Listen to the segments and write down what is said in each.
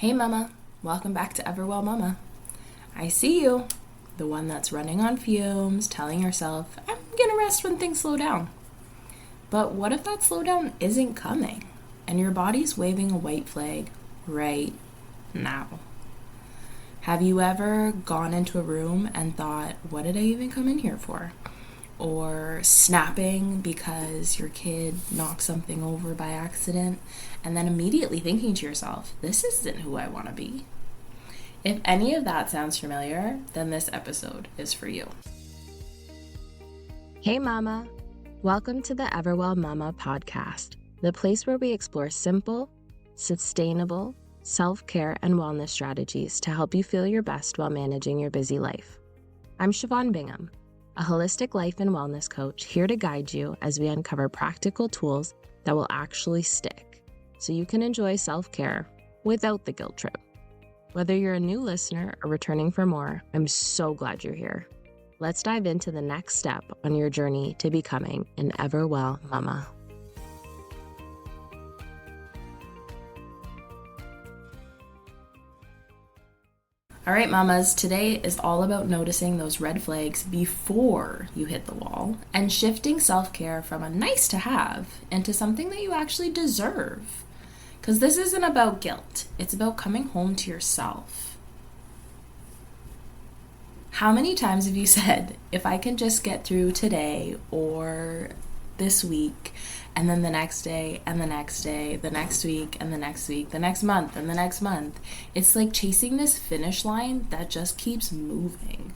Hey mama, welcome back to Everwell Mama. I see you, the one that's running on fumes, telling yourself, I'm gonna rest when things slow down. But what if that slowdown isn't coming and your body's waving a white flag right now? Have you ever gone into a room and thought, what did I even come in here for? Or snapping because your kid knocked something over by accident, and then immediately thinking to yourself, this isn't who I want to be. If any of that sounds familiar, then this episode is for you. Hey mama, welcome to the Everwell Mama podcast, the place where we explore simple, sustainable self-care and wellness strategies to help you feel your best while managing your busy life. I'm Siobhan Bingham, a holistic life and wellness coach here to guide you as we uncover practical tools that will actually stick so you can enjoy self-care without the guilt trip. Whether you're a new listener or returning for more, I'm so glad you're here. Let's dive into the next step on your journey to becoming an Everwell Mama. All right, mamas, today is all about noticing those red flags before you hit the wall and shifting self-care from a nice to have into something that you actually deserve. Because this isn't about guilt. It's about coming home to yourself. How many times have you said, if I can just get through today or this week, and then the next day, and the next day, the next week, and the next week, the next month, and the next month. It's like chasing this finish line that just keeps moving.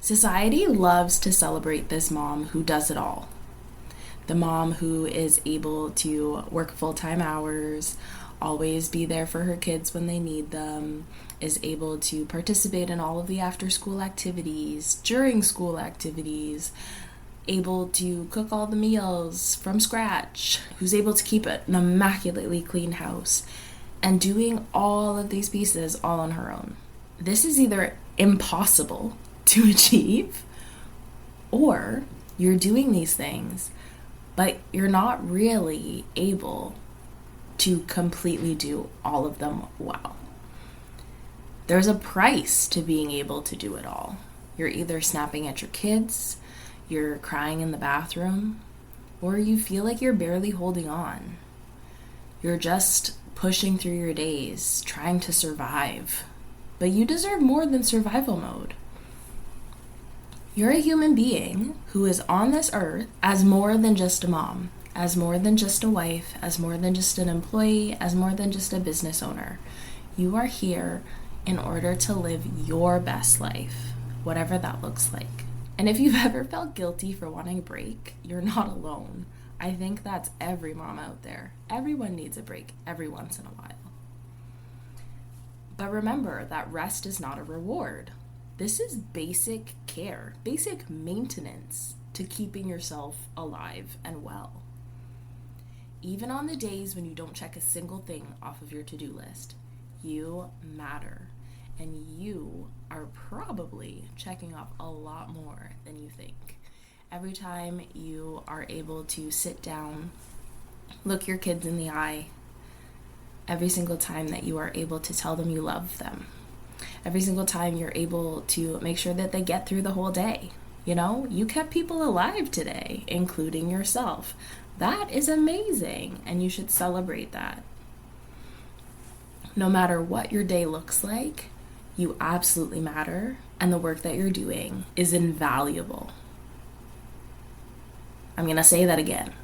Society loves to celebrate this mom who does it all. The mom who is able to work full-time hours, always be there for her kids when they need them, is able to participate in all of the after-school activities, during school activities, able to cook all the meals from scratch, who's able to keep an immaculately clean house, and doing all of these pieces all on her own. This is either impossible to achieve, or you're doing these things, but you're not really able to completely do all of them well. There's a price to being able to do it all. You're either snapping at your kids, you're crying in the bathroom, or you feel like you're barely holding on. You're just pushing through your days, trying to survive. But you deserve more than survival mode. You're a human being who is on this earth as more than just a mom, as more than just a wife, as more than just an employee, as more than just a business owner. You are here in order to live your best life, whatever that looks like. And if you've ever felt guilty for wanting a break, you're not alone. I think that's every mom out there. Everyone needs a break every once in a while. But remember that rest is not a reward. This is basic care, basic maintenance to keeping yourself alive and well. Even on the days when you don't check a single thing off of your to-do list, you matter. And you are probably checking off a lot more than you think. Every time you are able to sit down, look your kids in the eye, every single time that you are able to tell them you love them, every single time you're able to make sure that they get through the whole day. You know, you kept people alive today, including yourself. That is amazing, and you should celebrate that. No matter what your day looks like, you absolutely matter, and the work that you're doing is invaluable. I'm going to say that again.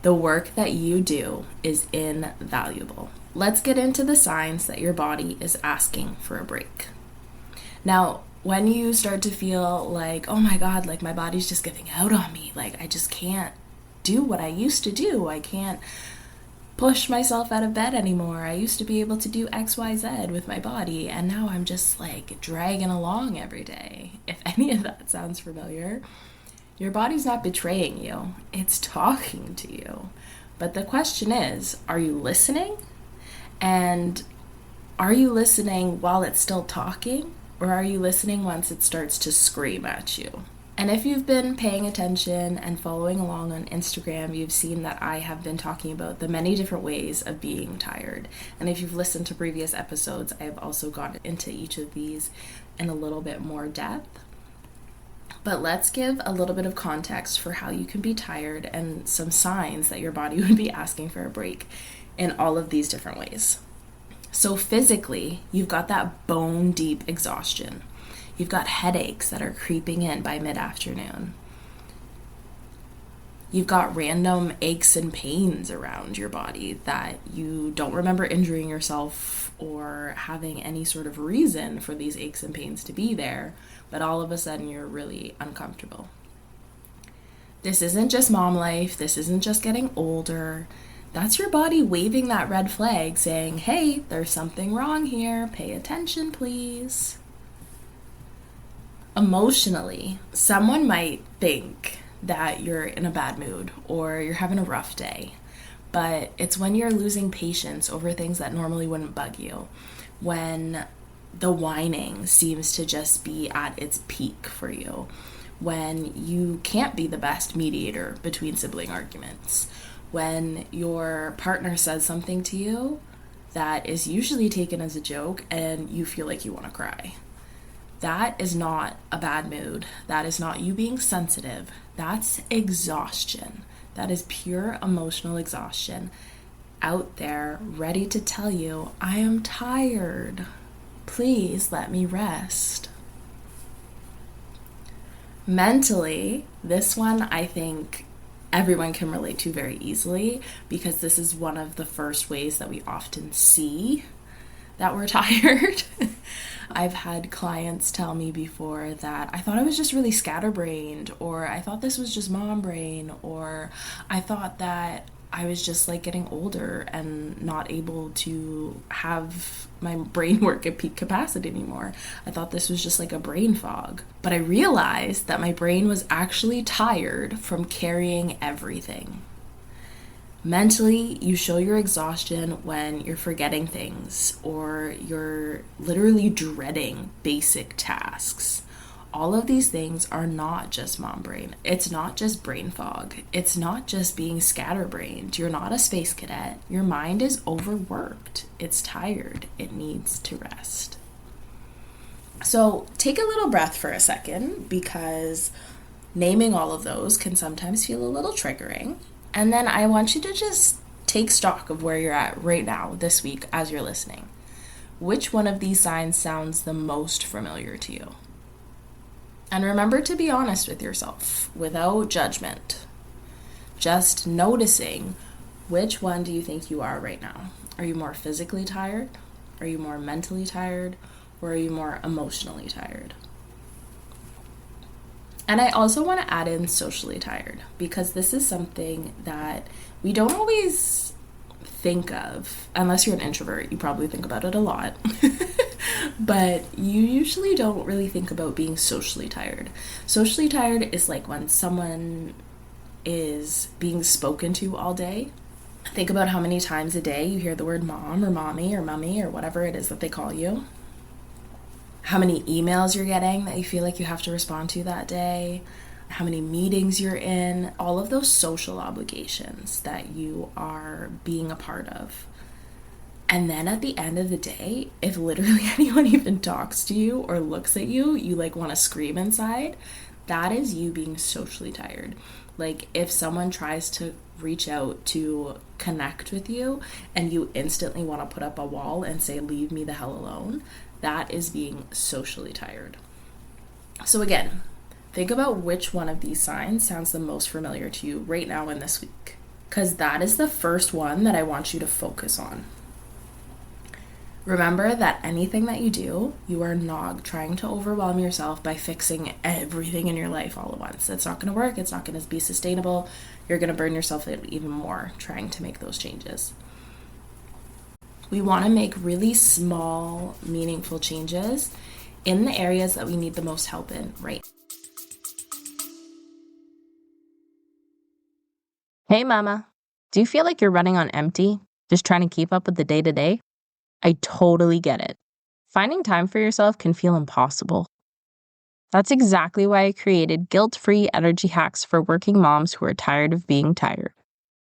The work that you do is invaluable. Let's get into the signs that your body is asking for a break. Now, when you start to feel like, oh my God, like my body's just giving out on me, like I just can't do what I used to do. I can't push myself out of bed anymore. I used to be able to do X, Y, Z with my body, and now I'm just like dragging along every day. If any of that sounds familiar, your body's not betraying you. It's talking to you. But the question is, are you listening? And are you listening while it's still talking? Or are you listening once it starts to scream at you? And if you've been paying attention and following along on Instagram, you've seen that I have been talking about the many different ways of being tired. And if you've listened to previous episodes, I have also gone into each of these in a little bit more depth. But let's give a little bit of context for how you can be tired and some signs that your body would be asking for a break in all of these different ways. So physically, you've got that bone deep exhaustion. You've got headaches that are creeping in by mid-afternoon. You've got random aches and pains around your body that you don't remember injuring yourself or having any sort of reason for these aches and pains to be there, but all of a sudden you're really uncomfortable. This isn't just mom life. This isn't just getting older. That's your body waving that red flag saying, hey, there's something wrong here. Pay attention, please. Emotionally, someone might think that you're in a bad mood or you're having a rough day, but it's when you're losing patience over things that normally wouldn't bug you, when the whining seems to just be at its peak for you, when you can't be the best mediator between sibling arguments, when your partner says something to you that is usually taken as a joke and you feel like you want to cry. That is not a bad mood. That is not you being sensitive. That's exhaustion. That is pure emotional exhaustion out there ready to tell you, I am tired. Please let me rest. Mentally, this one I think everyone can relate to very easily because this is one of the first ways that we often see that we're tired. I've had clients tell me before that I thought I was just really scatterbrained, or I thought this was just mom brain, or I thought that I was just like getting older and not able to have my brain work at peak capacity anymore. I thought this was just like a brain fog. But I realized that my brain was actually tired from carrying everything. Mentally, you show your exhaustion when you're forgetting things or you're literally dreading basic tasks. All of these things are not just mom brain. It's not just brain fog. It's not just being scatterbrained. You're not a space cadet. Your mind is overworked. It's tired. It needs to rest. So take a little breath for a second, because naming all of those can sometimes feel a little triggering. And then I want you to just take stock of where you're at right now, this week, as you're listening. Which one of these signs sounds the most familiar to you? And remember to be honest with yourself, without judgment. Just noticing, which one do you think you are right now? Are you more physically tired? Are you more mentally tired? Or are you more emotionally tired? And I also want to add in socially tired, because this is something that we don't always think of. Unless you're an introvert, you probably think about it a lot. But you usually don't really think about being socially tired. Socially tired is like when someone is being spoken to all day. Think about how many times a day you hear the word mom or mommy or mummy or whatever it is that they call you. How many emails you're getting that you feel like you have to respond to that day, how many meetings you're in, all of those social obligations that you are being a part of. And then at the end of the day, if literally anyone even talks to you or looks at you, you like want to scream inside. That is you being socially tired. Like if someone tries to reach out to connect with you and you instantly want to put up a wall and say, leave me the hell alone, that is being socially tired. So again, think about which one of these signs sounds the most familiar to you right now in this week, because that is the first one that I want you to focus on. Remember that anything that you do, you are not trying to overwhelm yourself by fixing everything in your life all at once. It's not going to work. It's not going to be sustainable. You're going to burn yourself out even more trying to make those changes. We want to make really small, meaningful changes in the areas that we need the most help in, right? Hey, Mama. Do you feel like you're running on empty, just trying to keep up with the day-to-day? I totally get it. Finding time for yourself can feel impossible. That's exactly why I created guilt-free energy hacks for working moms who are tired of being tired.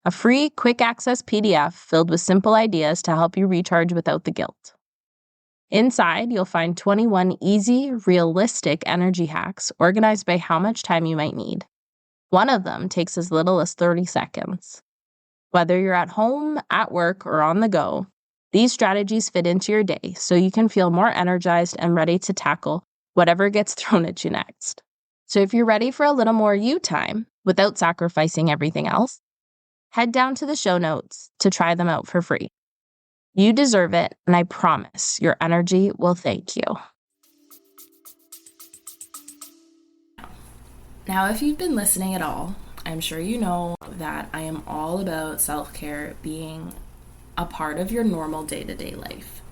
A free, quick access PDF filled with simple ideas to help you recharge without the guilt. Inside, you'll find 21 easy, realistic energy hacks organized by how much time you might need. One of them takes as little as 30 seconds. Whether you're at home, at work, or on the go, these strategies fit into your day so you can feel more energized and ready to tackle whatever gets thrown at you next. So if you're ready for a little more you time without sacrificing everything else, head down to the show notes to try them out for free. You deserve it, and I promise your energy will thank you. Now, if you've been listening at all, I'm sure you know that I am all about self-care being a part of your normal day-to-day life.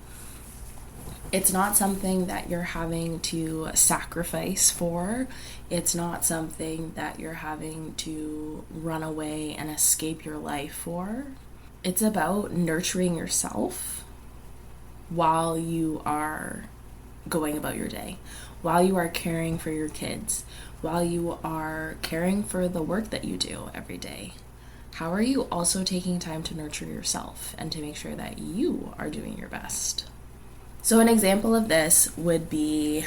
It's not something that you're having to sacrifice for. It's not something that you're having to run away and escape your life for. It's about nurturing yourself while you are going about your day, while you are caring for your kids, while you are caring for the work that you do every day. How are you also taking time to nurture yourself and to make sure that you are doing your best? So an example of this would be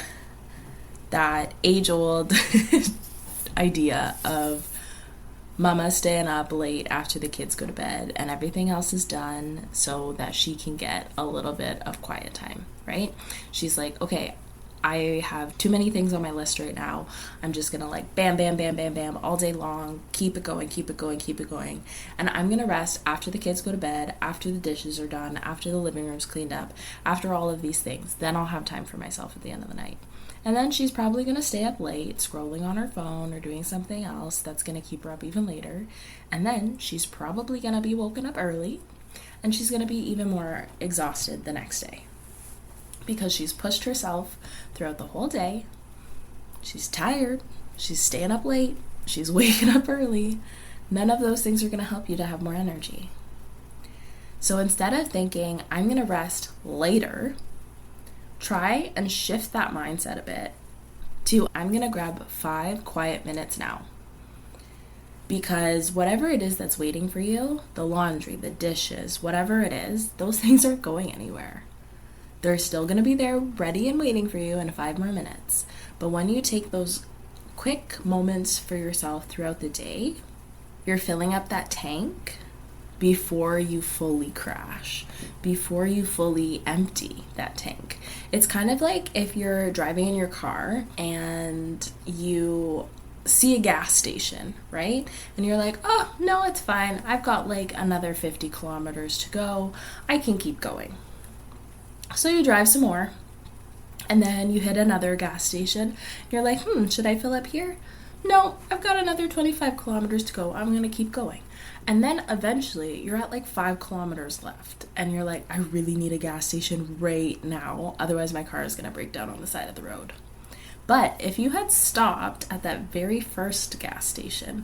that age-old idea of mama staying up late after the kids go to bed and everything else is done so that she can get a little bit of quiet time, right? She's like, okay, I have too many things on my list right now. I'm just gonna like bam, bam, bam, bam, bam all day long, keep it going, keep it going, keep it going. And I'm gonna rest after the kids go to bed, after the dishes are done, after the living room's cleaned up, after all of these things. Then I'll have time for myself at the end of the night. And then she's probably going to stay up late, scrolling on her phone or doing something else that's going to keep her up even later. And then she's probably going to be woken up early, and she's going to be even more exhausted the next day because she's pushed herself throughout the whole day. She's tired. She's staying up late. She's waking up early. None of those things are going to help you to have more energy. So instead of thinking, I'm going to rest later, try and shift that mindset a bit to, I'm going to grab 5 quiet minutes now. Because whatever it is that's waiting for you, the laundry, the dishes, whatever it is, those things aren't going anywhere. They're still going to be there ready and waiting for you in 5 more minutes. But when you take those quick moments for yourself throughout the day, you're filling up that tank before you fully crash, before you fully empty that tank. It's kind of like if you're driving in your car and you see a gas station, right? And you're like, oh, no, it's fine. I've got like another 50 kilometers to go. I can keep going. So you drive some more, and then you hit another gas station. You're like, should I fill up here? No, I've got another 25 kilometers to go. I'm going to keep going. And then eventually you're at like 5 kilometers left and you're like, I really need a gas station right now. Otherwise my car is going to break down on the side of the road. But if you had stopped at that very first gas station,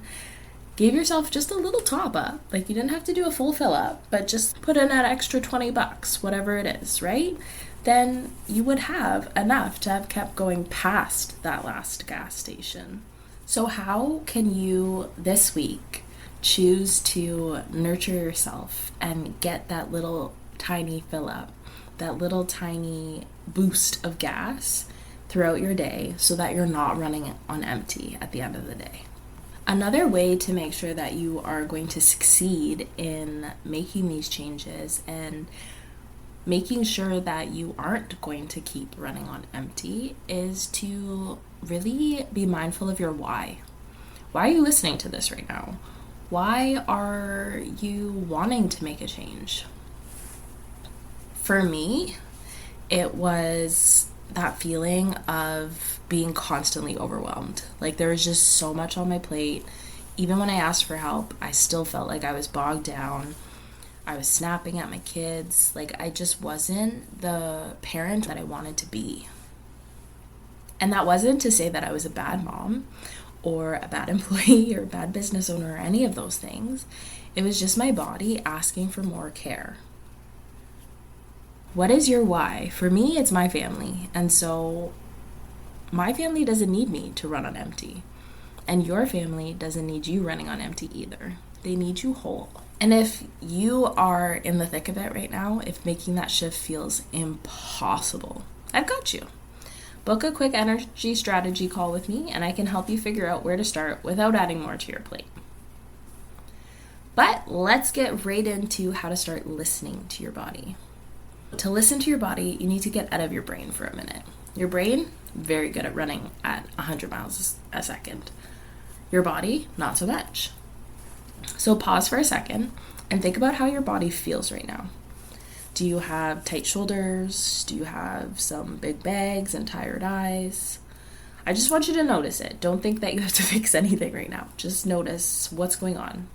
gave yourself just a little top up, like you didn't have to do a full fill up, but just put in that extra $20, whatever it is, right? Then you would have enough to have kept going past that last gas station. So how can you this week choose to nurture yourself and get that little tiny fill up, that little tiny boost of gas throughout your day so that you're not running on empty at the end of the day? Another way to make sure that you are going to succeed in making these changes and making sure that you aren't going to keep running on empty is to really be mindful of your why. Why are you listening to this right now? Why are you wanting to make a change? For me, it was that feeling of being constantly overwhelmed. Like there was just so much on my plate. Even when I asked for help, I still felt like I was bogged down. I was snapping at my kids. Like I just wasn't the parent that I wanted to be. And that wasn't to say that I was a bad mom or a bad employee or a bad business owner or any of those things. It was just my body asking for more care. What is your why? For me, it's my family. And so my family doesn't need me to run on empty. And your family doesn't need you running on empty either. They need you whole. And if you are in the thick of it right now, if making that shift feels impossible, I've got you. Book a quick energy strategy call with me, and I can help you figure out where to start without adding more to your plate. But let's get right into how to start listening to your body. To listen to your body, you need to get out of your brain for a minute. Your brain, very good at running at 100 miles a second. Your body, not so much. So pause for a second and think about how your body feels right now. Do you have tight shoulders? Do you have some big bags and tired eyes? I just want you to notice it. Don't think that you have to fix anything right now. Just notice what's going on.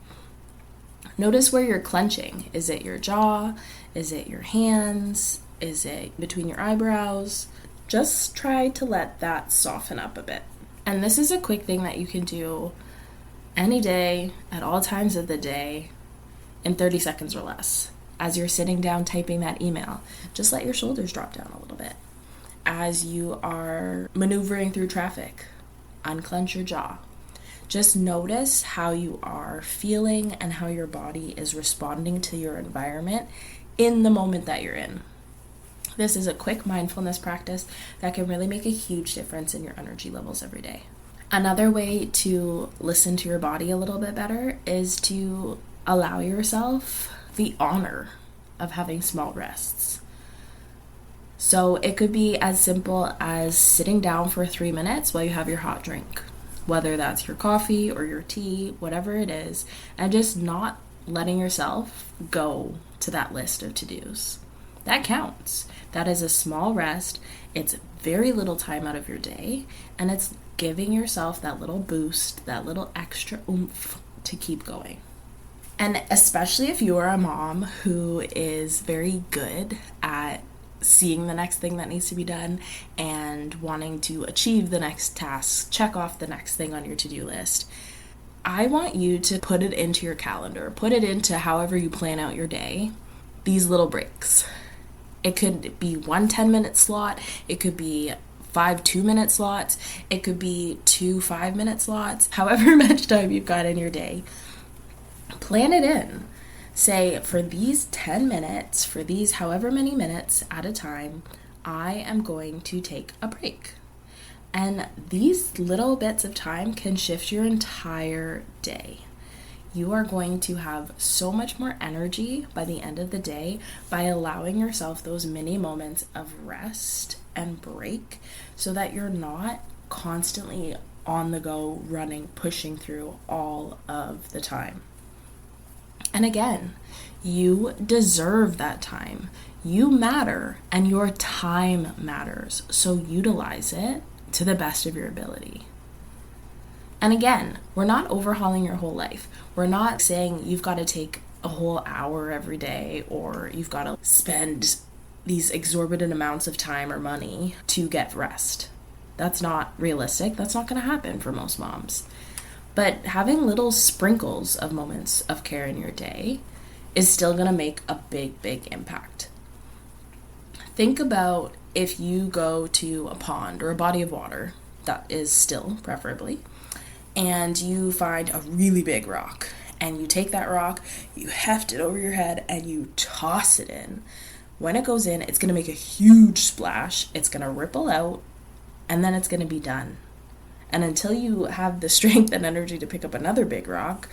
Notice where you're clenching. Is it your jaw? Is it your hands? Is it between your eyebrows? Just try to let that soften up a bit. And this is a quick thing that you can do any day, at all times of the day, in 30 seconds or less. As you're sitting down typing that email, just let your shoulders drop down a little bit. As you are maneuvering through traffic, unclench your jaw. Just notice how you are feeling and how your body is responding to your environment in the moment that you're in. This is a quick mindfulness practice that can really make a huge difference in your energy levels every day. Another way to listen to your body a little bit better is to allow yourself the honor of having small rests. So it could be as simple as sitting down for 3 minutes while you have your hot drink, whether that's your coffee or your tea, whatever it is, and just not letting yourself go to that list of to-dos. That counts. That is a small rest. It's very little time out of your day, and it's giving yourself that little boost, that little extra oomph to keep going. And especially if you are a mom who is very good at seeing the next thing that needs to be done and wanting to achieve the next task, check off the next thing on your to-do list, I want you to put it into your calendar, put it into however you plan out your day, these little breaks. It could be one 10-minute slot, it could be 5 2-minute slots, it could be 2 5-minute slots, however much time you've got in your day. Plan it in. Say, for these 10 minutes, for these however many minutes at a time, I am going to take a break. And these little bits of time can shift your entire day. You are going to have so much more energy by the end of the day by allowing yourself those mini moments of rest and break so that you're not constantly on the go, running, pushing through all of the time. And again, you deserve that time. You matter, and your time matters. So utilize it to the best of your ability. And again, we're not overhauling your whole life. We're not saying you've got to take a whole hour every day or you've got to spend these exorbitant amounts of time or money to get rest. That's not realistic. That's not going to happen for most moms. But having little sprinkles of moments of care in your day is still going to make a big, big impact. Think about if you go to a pond or a body of water, that is still preferably, and you find a really big rock, and you take that rock, you heft it over your head, and you toss it in. When it goes in, it's going to make a huge splash, it's going to ripple out, and then it's going to be done. And until you have the strength and energy to pick up another big rock,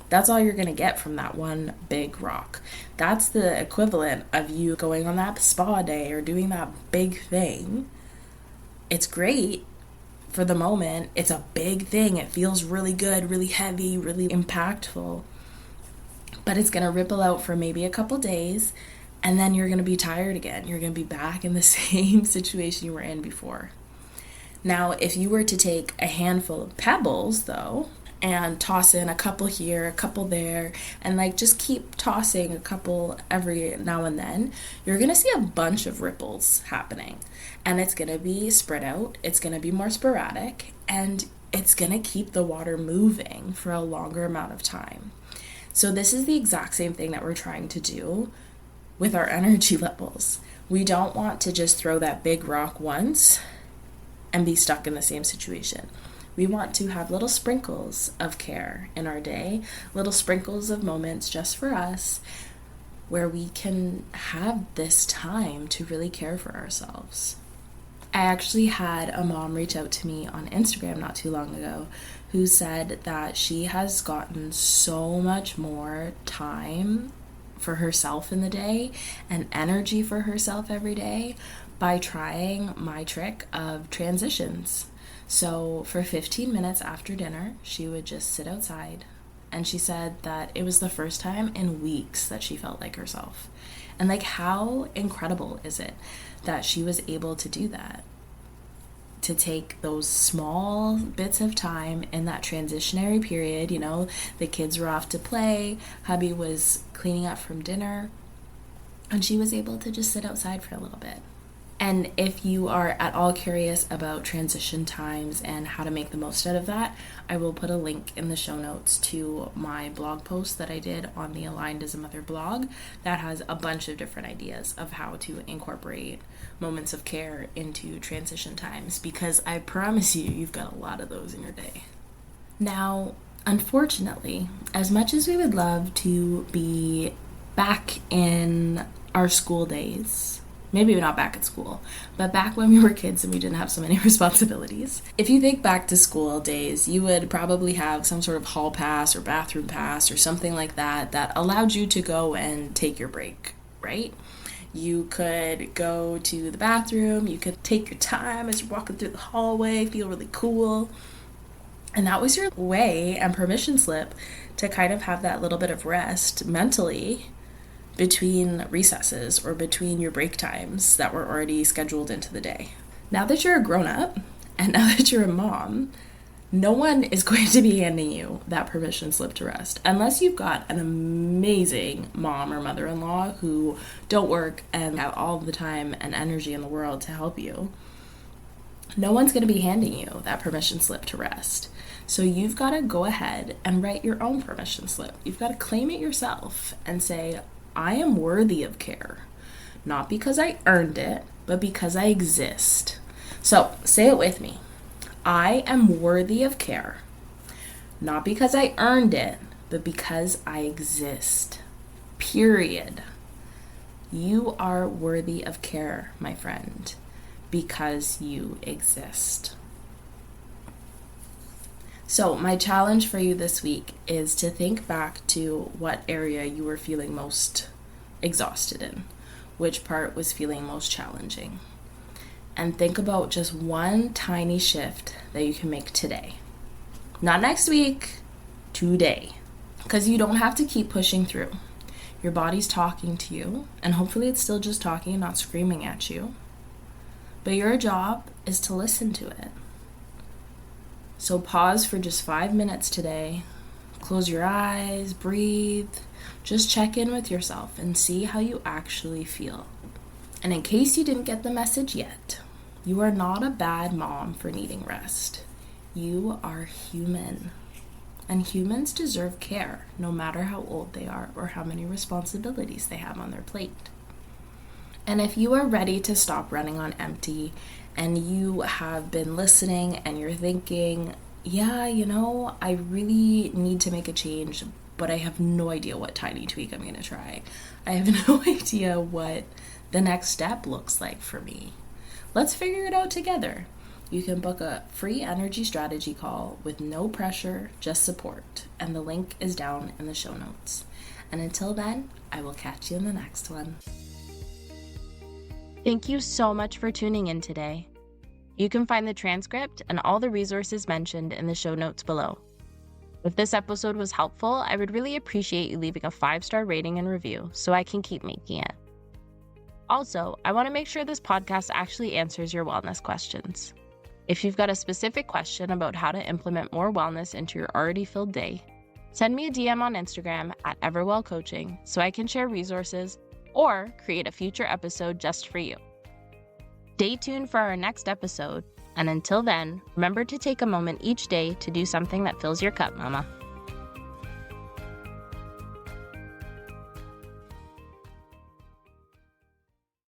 that's all you're going to get from that one big rock. That's the equivalent of you going on that spa day or doing that big thing. It's great for the moment. It's a big thing. It feels really good, really heavy, really impactful. But it's going to ripple out for maybe a couple days, and then you're going to be tired again. You're going to be back in the same situation you were in before. Now, if you were to take a handful of pebbles, though, and toss in a couple here, a couple there, and just keep tossing a couple every now and then, you're going to see a bunch of ripples happening. And it's going to be spread out, it's going to be more sporadic, and it's going to keep the water moving for a longer amount of time. So this is the exact same thing that we're trying to do with our energy levels. We don't want to just throw that big rock once and be stuck in the same situation. We want to have little sprinkles of care in our day, little sprinkles of moments just for us, where we can have this time to really care for ourselves. I actually had a mom reach out to me on Instagram not too long ago who said that she has gotten so much more time for herself in the day and energy for herself every day by trying my trick of transitions. So for 15 minutes after dinner, she would just sit outside. And she said that it was the first time in weeks that she felt like herself. And like, how incredible is it that she was able to do that? To take those small bits of time in that transitionary period, the kids were off to play, hubby was cleaning up from dinner, and she was able to just sit outside for a little bit. And if you are at all curious about transition times and how to make the most out of that, I will put a link in the show notes to my blog post that I did on the Aligned as a Mother blog that has a bunch of different ideas of how to incorporate moments of care into transition times, because I promise you've got a lot of those in your day. Now, unfortunately, as much as we would love to be back in our school days, maybe not back at school, but back when we were kids and we didn't have so many responsibilities. If you think back to school days, you would probably have some sort of hall pass or bathroom pass or something like that allowed you to go and take your break, right? You could go to the bathroom, you could take your time as you're walking through the hallway, feel really cool. And that was your way and permission slip to kind of have that little bit of rest mentally between recesses or between your break times that were already scheduled into the day. Now that you're a grown-up and now that you're a mom, no one is going to be handing you that permission slip to rest unless you've got an amazing mom or mother-in-law who don't work and have all the time and energy in the world to help you. No one's going to be handing you that permission slip to rest. So you've got to go ahead and write your own permission slip. You've got to claim it yourself and say, I am worthy of care, not because I earned it, but because I exist. So say it with me. I am worthy of care, not because I earned it, but because I exist. Period. You are worthy of care, my friend, because you exist. So my challenge for you this week is to think back to what area you were feeling most exhausted in, which part was feeling most challenging, and think about just one tiny shift that you can make today. Not next week, today. Because you don't have to keep pushing through. Your body's talking to you, and hopefully it's still just talking and not screaming at you. But your job is to listen to it. So pause for just 5 minutes today. Close your eyes, breathe. Just check in with yourself and see how you actually feel. And in case you didn't get the message yet, you are not a bad mom for needing rest. You are human. And humans deserve care, no matter how old they are or how many responsibilities they have on their plate. And if you are ready to stop running on empty and you have been listening and you're thinking, yeah, I really need to make a change, but I have no idea what tiny tweak I'm going to try. I have no idea what the next step looks like for me. Let's figure it out together. You can book a free energy strategy call with no pressure, just support. And the link is down in the show notes. And until then, I will catch you in the next one. Thank you so much for tuning in today. You can find the transcript and all the resources mentioned in the show notes below. If this episode was helpful, I would really appreciate you leaving a 5-star rating and review so I can keep making it. Also, I want to make sure this podcast actually answers your wellness questions. If you've got a specific question about how to implement more wellness into your already filled day, send me a DM on Instagram at EverwellCoaching so I can share resources or create a future episode just for you. Stay tuned for our next episode, and until then, remember to take a moment each day to do something that fills your cup, Mama.